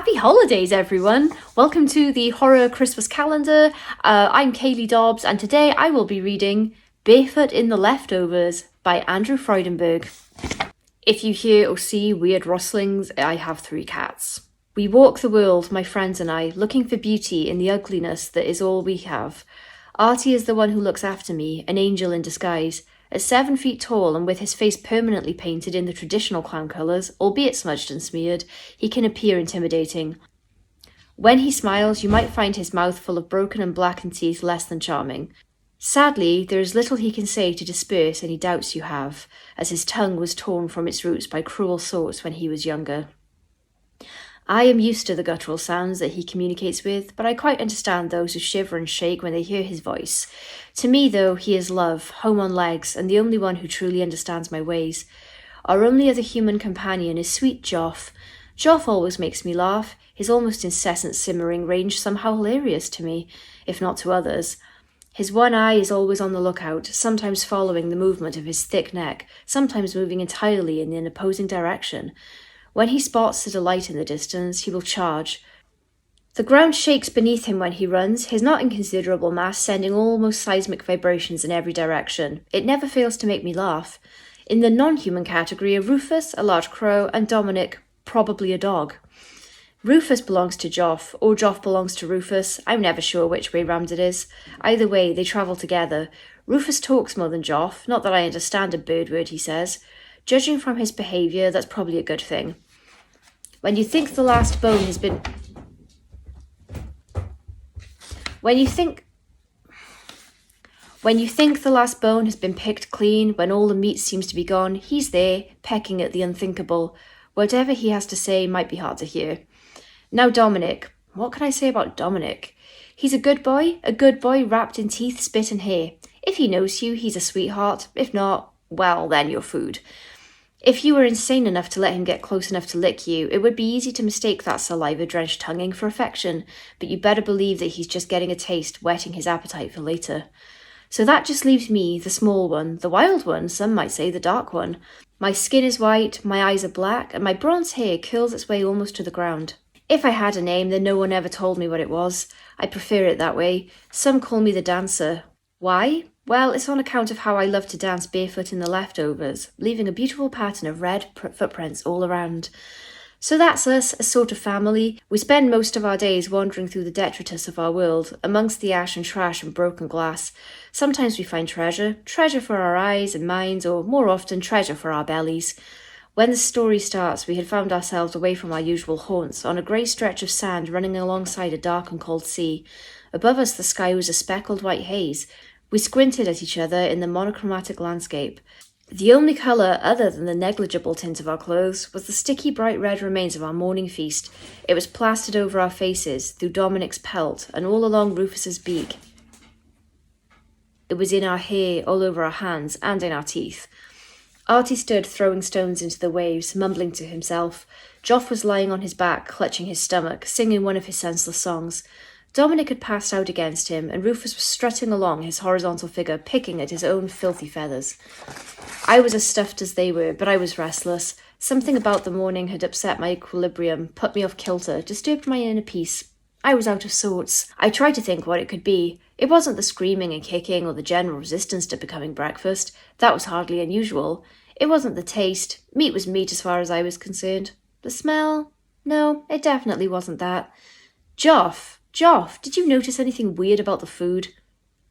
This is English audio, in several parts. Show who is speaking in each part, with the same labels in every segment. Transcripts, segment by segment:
Speaker 1: Happy holidays, everyone! Welcome to the Horror Christmas Calendar. I'm Kayleigh Dobbs, and today I will be reading Barefoot in the Leftovers by Andrew Freudenberg. If you hear or see weird rustlings, I have 3 cats. We walk the world, my friends and I, looking for beauty in the ugliness that is all we have. Artie is the one who looks after me, an angel in disguise. At 7 feet tall and with his face permanently painted in the traditional clown colours, albeit smudged and smeared, he can appear intimidating. When he smiles, you might find his mouth full of broken and blackened teeth less than charming. Sadly, there is little he can say to disperse any doubts you have, as his tongue was torn from its roots by cruel swords when he was younger. I am used to the guttural sounds that he communicates with, but I quite understand those who shiver and shake when they hear his voice. To me, though, he is love, home on legs, and the only one who truly understands my ways. Our only other human companion is sweet Joff. Joff always makes me laugh, his almost incessant simmering range somehow hilarious to me, if not to others. His one eye is always on the lookout, sometimes following the movement of his thick neck, sometimes moving entirely in an opposing direction. When he spots a light in the distance, he will charge. The ground shakes beneath him when he runs, his not inconsiderable mass sending almost seismic vibrations in every direction. It never fails to make me laugh. In the non-human category are Rufus, a large crow, and Dominic, probably a dog. Rufus belongs to Joff, or Joff belongs to Rufus. I'm never sure which way round it is. Either way, they travel together. Rufus talks more than Joff, not that I understand a bird word he says. Judging from his behaviour, that's probably a good thing. When you think the last bone has been picked clean, when all the meat seems to be gone, he's there, pecking at the unthinkable. Whatever he has to say might be hard to hear. Now Dominic. What can I say about Dominic? He's a good boy wrapped in teeth, spit and hair. If he knows you, he's a sweetheart. If not, well, then you're food. If you were insane enough to let him get close enough to lick you, it would be easy to mistake that saliva-drenched tonguing for affection, but you better believe that he's just getting a taste, whetting his appetite for later. So that just leaves me, the small one, the wild one, some might say the dark one. My skin is white, my eyes are black, and my bronze hair curls its way almost to the ground. If I had a name, then no one ever told me what it was. I prefer it that way. Some call me the dancer. Why? Well, it's on account of how I love to dance barefoot in the leftovers, leaving a beautiful pattern of red footprints all around. So that's us, a sort of family. We spend most of our days wandering through the detritus of our world, amongst the ash and trash and broken glass. Sometimes we find treasure for our eyes and minds, or more often treasure for our bellies. When the story starts, we had found ourselves away from our usual haunts, on a grey stretch of sand running alongside a dark and cold sea. Above us the sky was a speckled white haze. We squinted at each other in the monochromatic landscape. The only colour, other than the negligible tint of our clothes, was the sticky bright red remains of our morning feast. It was plastered over our faces, through Dominic's pelt, and all along Rufus's beak. It was in our hair, all over our hands, and in our teeth. Artie stood throwing stones into the waves, mumbling to himself. Joff was lying on his back, clutching his stomach, singing one of his senseless songs. Dominic had passed out against him, and Rufus was strutting along, his horizontal figure picking at his own filthy feathers. I was as stuffed as they were, but I was restless. Something about the morning had upset my equilibrium, put me off kilter, disturbed my inner peace. I was out of sorts. I tried to think what it could be. It wasn't the screaming and kicking or the general resistance to becoming breakfast. That was hardly unusual. It wasn't the taste. Meat was meat as far as I was concerned. The smell? No, it definitely wasn't that. Joff, did you notice anything weird about the food?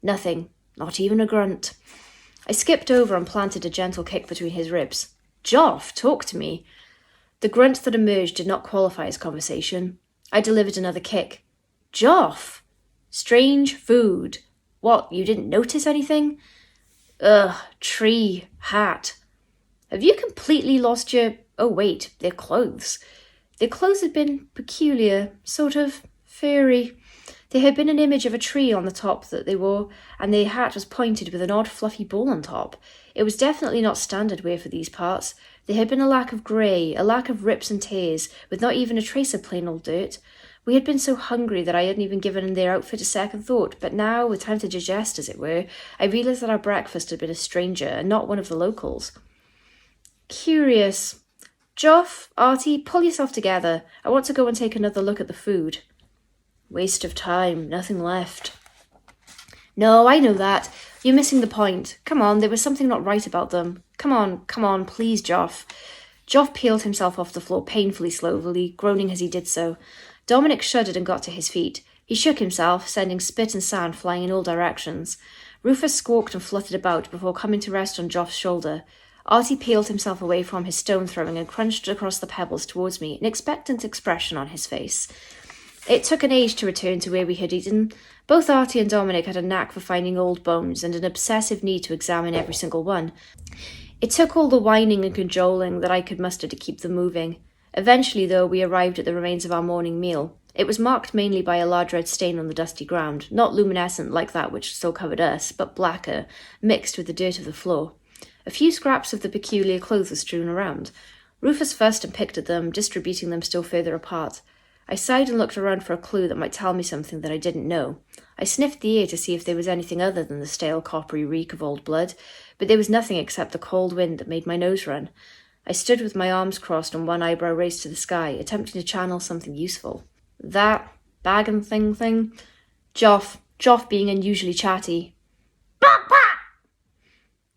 Speaker 1: Nothing, not even a grunt. I skipped over and planted a gentle kick between his ribs. Joff, talk to me. The grunt that emerged did not qualify as conversation. I delivered another kick. Joff! Strange food. What, you didn't notice anything? Ugh, tree, hat. Have you completely lost your... Oh wait, their clothes. Their clothes had been peculiar, sort of furry. There had been an image of a tree on the top that they wore, and their hat was pointed with an odd fluffy ball on top. It was definitely not standard wear for these parts. There had been a lack of grey, a lack of rips and tears, with not even a trace of plain old dirt. We had been so hungry that I hadn't even given their outfit a second thought, but now, with time to digest, as it were, I realised that our breakfast had been a stranger, and not one of the locals. Curious. Joff, Artie, pull yourself together. I want to go and take another look at the food. Waste of time, nothing left. No, I know that. You're missing the point. Come on, there was something not right about them. Come on, please, Joff. Joff peeled himself off the floor painfully slowly, groaning as he did so. Dominic shuddered and got to his feet. He shook himself, sending spit and sand flying in all directions. Rufus squawked and fluttered about before coming to rest on Joff's shoulder. Artie peeled himself away from his stone-throwing and crunched across the pebbles towards me, an expectant expression on his face. It took an age to return to where we had eaten. Both Artie and Dominic had a knack for finding old bones and an obsessive need to examine every single one. It took all the whining and cajoling that I could muster to keep them moving. Eventually, though, we arrived at the remains of our morning meal. It was marked mainly by a large red stain on the dusty ground, not luminescent like that which still covered us, but blacker, mixed with the dirt of the floor. A few scraps of the peculiar clothes were strewn around. Rufus fussed and picked at them, distributing them still further apart. I sighed and looked around for a clue that might tell me something that I didn't know. I sniffed the air to see if there was anything other than the stale, coppery reek of old blood, but there was nothing except the cold wind that made my nose run. I stood with my arms crossed and one eyebrow raised to the sky, attempting to channel something useful. That bag and thing. Joff being unusually chatty. Bark, bark!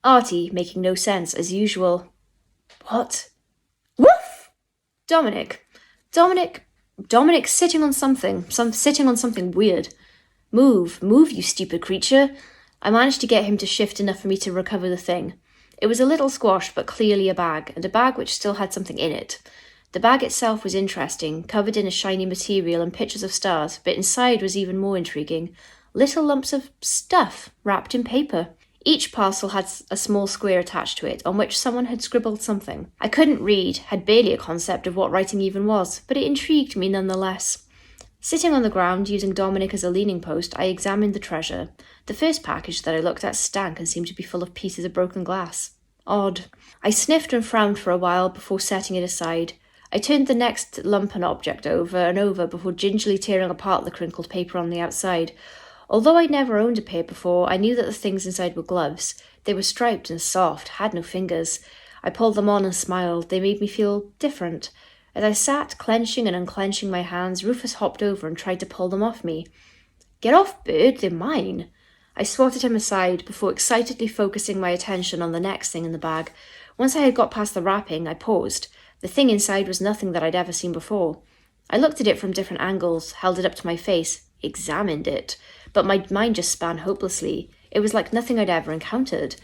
Speaker 1: Artie making no sense, as usual. What? Woof! Dominic sitting on something weird. Move, you stupid creature. I managed to get him to shift enough for me to recover the thing. It was a little squash, but clearly a bag, and a bag which still had something in it. The bag itself was interesting, covered in a shiny material and pictures of stars, but inside was even more intriguing. Little lumps of stuff, wrapped in paper. Each parcel had a small square attached to it, on which someone had scribbled something. I couldn't read, had barely a concept of what writing even was, but it intrigued me nonetheless. Sitting on the ground, using Dominic as a leaning post, I examined the treasure. The first package that I looked at stank and seemed to be full of pieces of broken glass. Odd. I sniffed and frowned for a while before setting it aside. I turned the next lumpen object over and over before gingerly tearing apart the crinkled paper on the outside. Although I'd never owned a pair before, I knew that the things inside were gloves. They were striped and soft, had no fingers. I pulled them on and smiled. They made me feel different. As I sat, clenching and unclenching my hands, Rufus hopped over and tried to pull them off me. Get off, bird, they're mine. I swatted him aside before excitedly focusing my attention on the next thing in the bag. Once I had got past the wrapping, I paused. The thing inside was nothing that I'd ever seen before. I looked at it from different angles, held it up to my face, examined it, but my mind just span hopelessly. It was like nothing I'd ever encountered.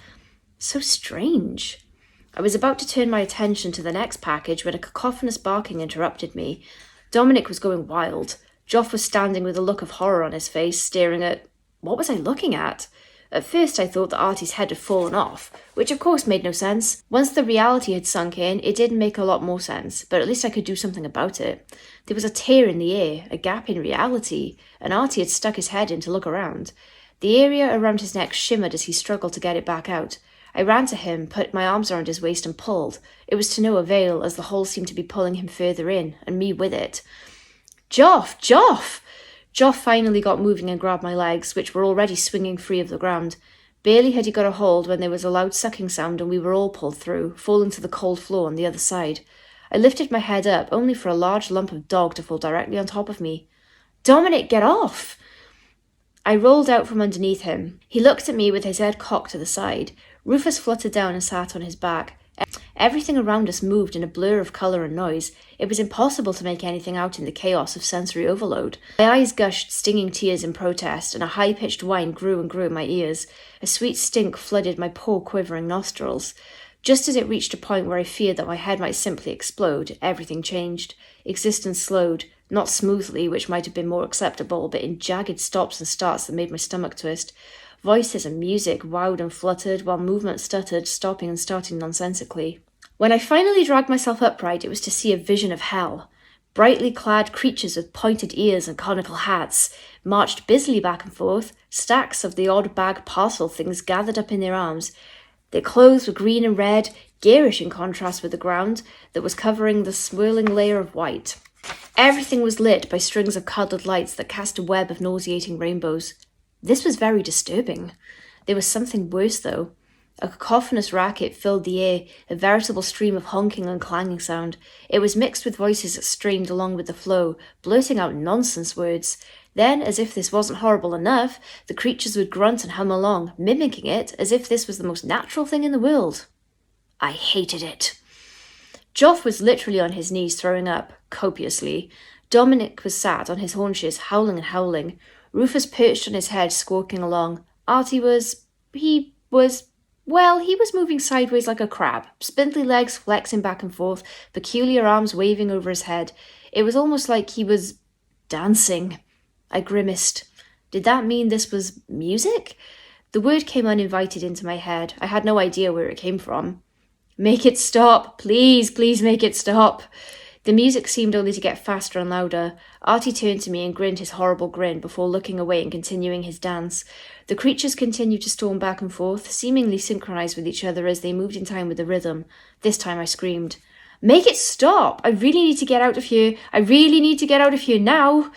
Speaker 1: So strange. I was about to turn my attention to the next package when a cacophonous barking interrupted me. Dominic was going wild. Joff was standing with a look of horror on his face, staring at... What was I looking at? At first I thought that Artie's head had fallen off, which of course made no sense. Once the reality had sunk in, it did make a lot more sense, but at least I could do something about it. There was a tear in the air, a gap in reality, and Artie had stuck his head in to look around. The area around his neck shimmered as he struggled to get it back out. I ran to him, put my arms around his waist and pulled. It was to no avail, as the hole seemed to be pulling him further in, and me with it. Joff! Joff finally got moving and grabbed my legs, which were already swinging free of the ground. Barely had he got a hold when there was a loud sucking sound and we were all pulled through, falling to the cold floor on the other side. I lifted my head up, only for a large lump of dog to fall directly on top of me. Dominic, get off! I rolled out from underneath him. He looked at me with his head cocked to the side. Rufus fluttered down and sat on his back. Everything around us moved in a blur of colour and noise. It was impossible to make anything out in the chaos of sensory overload. My eyes gushed stinging tears in protest, and a high-pitched whine grew and grew in my ears. A sweet stink flooded my poor quivering nostrils. Just as it reached a point where I feared that my head might simply explode, everything changed. Existence slowed, not smoothly, which might have been more acceptable, but in jagged stops and starts that made my stomach twist. Voices and music wowed and fluttered, while movement stuttered, stopping and starting nonsensically. When I finally dragged myself upright, it was to see a vision of hell. Brightly clad creatures with pointed ears and conical hats marched busily back and forth, stacks of the odd bag parcel things gathered up in their arms. Their clothes were green and red, garish in contrast with the ground that was covering the swirling layer of white. Everything was lit by strings of coloured lights that cast a web of nauseating rainbows. This was very disturbing. There was something worse, though. A cacophonous racket filled the air, a veritable stream of honking and clanging sound. It was mixed with voices that strained along with the flow, blurting out nonsense words. Then, as if this wasn't horrible enough, the creatures would grunt and hum along, mimicking it as if this was the most natural thing in the world. I hated it. Joff was literally on his knees throwing up, copiously. Dominic was sat on his haunches, howling and howling. Rufus perched on his head, squawking along. Artie he was moving sideways like a crab, spindly legs flexing back and forth, peculiar arms waving over his head. It was almost like he was dancing. I grimaced. Did that mean this was music? The word came uninvited into my head. I had no idea where it came from. Make it stop. Please, please make it stop. The music seemed only to get faster and louder. Artie turned to me and grinned his horrible grin before looking away and continuing his dance. The creatures continued to storm back and forth, seemingly synchronized with each other as they moved in time with the rhythm. This time I screamed, "Make it stop! I really need to get out of here! I really need to get out of here now!"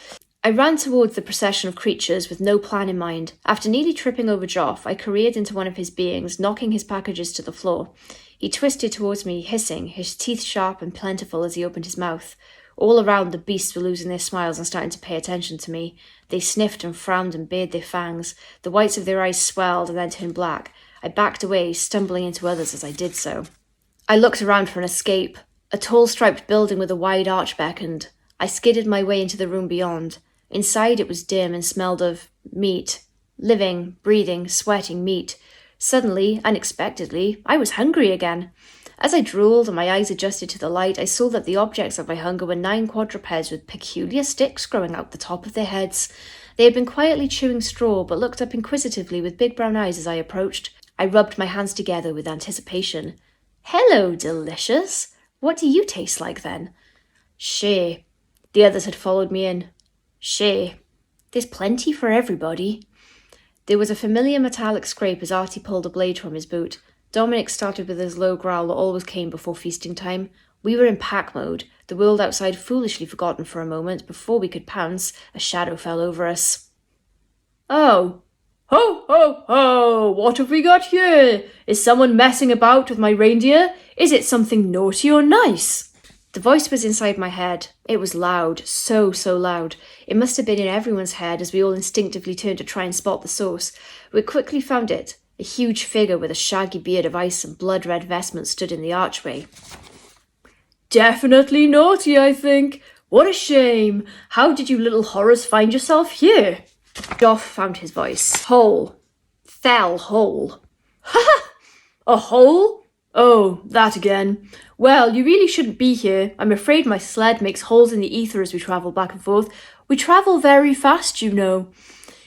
Speaker 1: I ran towards the procession of creatures with no plan in mind. After nearly tripping over Joff, I careered into one of his beings, knocking his packages to the floor. He twisted towards me, hissing, his teeth sharp and plentiful as he opened his mouth. All around, the beasts were losing their smiles and starting to pay attention to me. They sniffed and frowned and bared their fangs. The whites of their eyes swelled and then turned black. I backed away, stumbling into others as I did so. I looked around for an escape. A tall striped building with a wide arch beckoned. I skidded my way into the room beyond. Inside it was dim and smelled of meat. Living, breathing, sweating meat. Suddenly, unexpectedly, I was hungry again. As I drooled and my eyes adjusted to the light, I saw that the objects of my hunger were 9 quadrupeds with peculiar sticks growing out the top of their heads. They had been quietly chewing straw, but looked up inquisitively with big brown eyes as I approached. I rubbed my hands together with anticipation. "Hello, delicious. What do you taste like, then?" "Shea." The others had followed me in. "Shea. There's plenty for everybody." There was a familiar metallic scrape as Artie pulled a blade from his boot. Dominic started with his low growl that always came before feasting time. We were in pack mode, the world outside foolishly forgotten for a moment. Before we could pounce, a shadow fell over us. "Oh! Ho, ho, ho! What have we got here? Is someone messing about with my reindeer? Is it something naughty or nice?" The voice was inside my head. It was loud, so loud. It must have been in everyone's head as we all instinctively turned to try and spot the source. We quickly found it. A huge figure with a shaggy beard of ice and blood-red vestments stood in the archway. "Definitely naughty, I think. What a shame. How did you little horrors find yourself here?" Joff found his voice. "Hole. Fell hole." "Ha ha! A hole? Oh, that again. Well, you really shouldn't be here. I'm afraid my sled makes holes in the ether as we travel back and forth. We travel very fast, you know.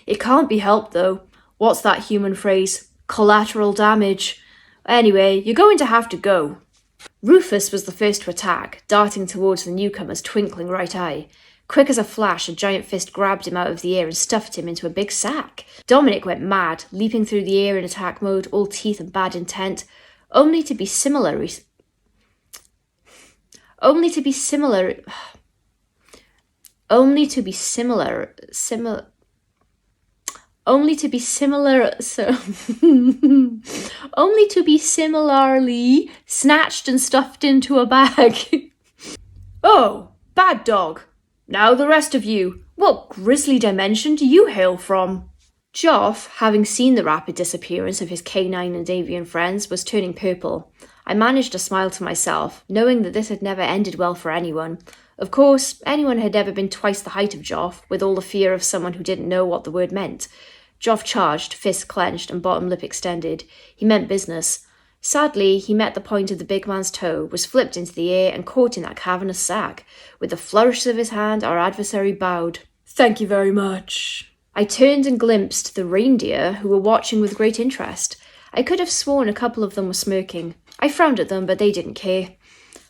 Speaker 1: It can't be helped, though. What's that human phrase? Collateral damage. Anyway, you're going to have to go." Rufus was the first to attack, darting towards the newcomer's twinkling right eye. Quick as a flash, a giant fist grabbed him out of the air and stuffed him into a big sack. Dominic went mad, leaping through the air in attack mode, all teeth and bad intent, only to be similar. Only to be similarly snatched and stuffed into a bag. "Oh, bad dog. Now the rest of you. What grisly dimension do you hail from?" Joff, having seen the rapid disappearance of his canine and avian friends, was turning purple. I managed a smile to myself, knowing that this had never ended well for anyone. Of course, anyone had never been twice the height of Joff, with all the fear of someone who didn't know what the word meant. Joff charged, fist clenched and bottom lip extended. He meant business. Sadly, he met the point of the big man's toe, was flipped into the air and caught in that cavernous sack. With a flourish of his hand, our adversary bowed. "Thank you very much." I turned and glimpsed the reindeer, who were watching with great interest. I could have sworn a couple of them were smirking. I frowned at them, but they didn't care.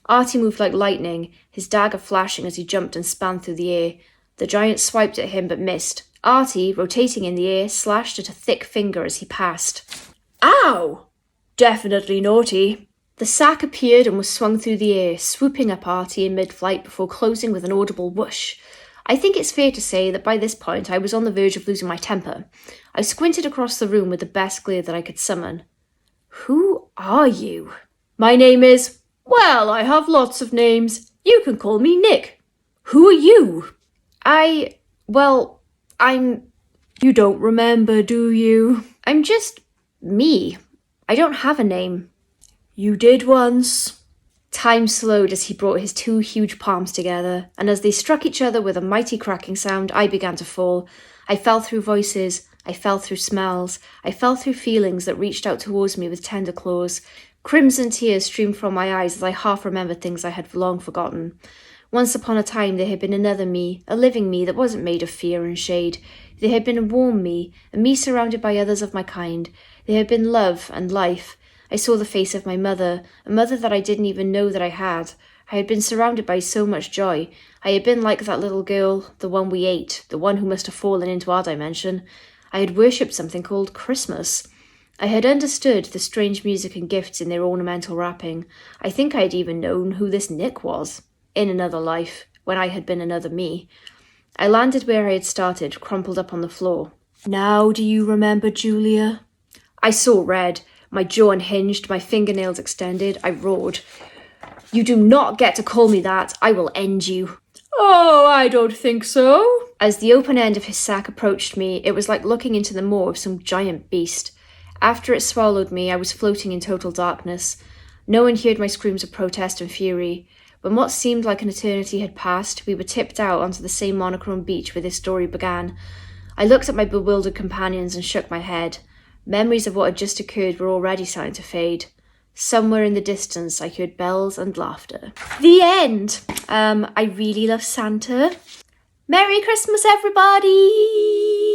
Speaker 1: Artie moved like lightning, his dagger flashing as he jumped and span through the air. The giant swiped at him but missed. Artie, rotating in the air, slashed at a thick finger as he passed. "Ow! Definitely naughty." The sack appeared and was swung through the air, swooping up Artie in mid-flight before closing with an audible whoosh. I think it's fair to say that by this point I was on the verge of losing my temper. I squinted across the room with the best glare that I could summon. Who are you?
Speaker 2: My name is... Well, I have lots of names. You can call me Nick. Who are you?
Speaker 1: I'm...
Speaker 2: You don't remember, do you?
Speaker 1: I'm just me. I don't have a name.
Speaker 2: You did once.
Speaker 1: Time slowed as he brought his two huge palms together, and as they struck each other with a mighty cracking sound, I began to fall. I fell through voices, I fell through smells, I fell through feelings that reached out towards me with tender claws. Crimson tears streamed from my eyes as I half remembered things I had long forgotten. Once upon a time there had been another me, a living me that wasn't made of fear and shade. There had been a warm me, a me surrounded by others of my kind. There had been love and life. I saw the face of my mother, a mother that I didn't even know that I had. I had been surrounded by so much joy. I had been like that little girl, the one we ate, the one who must have fallen into our dimension. I had worshipped something called Christmas. I had understood the strange music and gifts in their ornamental wrapping. I think I had even known who this Nick was, in another life, when I had been another me. I landed where I had started, crumpled up on the floor.
Speaker 2: Now do you remember, Julia?
Speaker 1: I saw red. My jaw unhinged, my fingernails extended. I roared. You do not get to call me that. I will end you.
Speaker 2: Oh, I don't think so.
Speaker 1: As the open end of his sack approached me, it was like looking into the maw of some giant beast. After it swallowed me, I was floating in total darkness. No one heard my screams of protest and fury. When what seemed like an eternity had passed, we were tipped out onto the same monochrome beach where this story began. I looked at my bewildered companions and shook my head. Memories of what had just occurred were already starting to fade. Somewhere in the distance, I heard bells and laughter. The end! I really love Santa. Merry Christmas, everybody!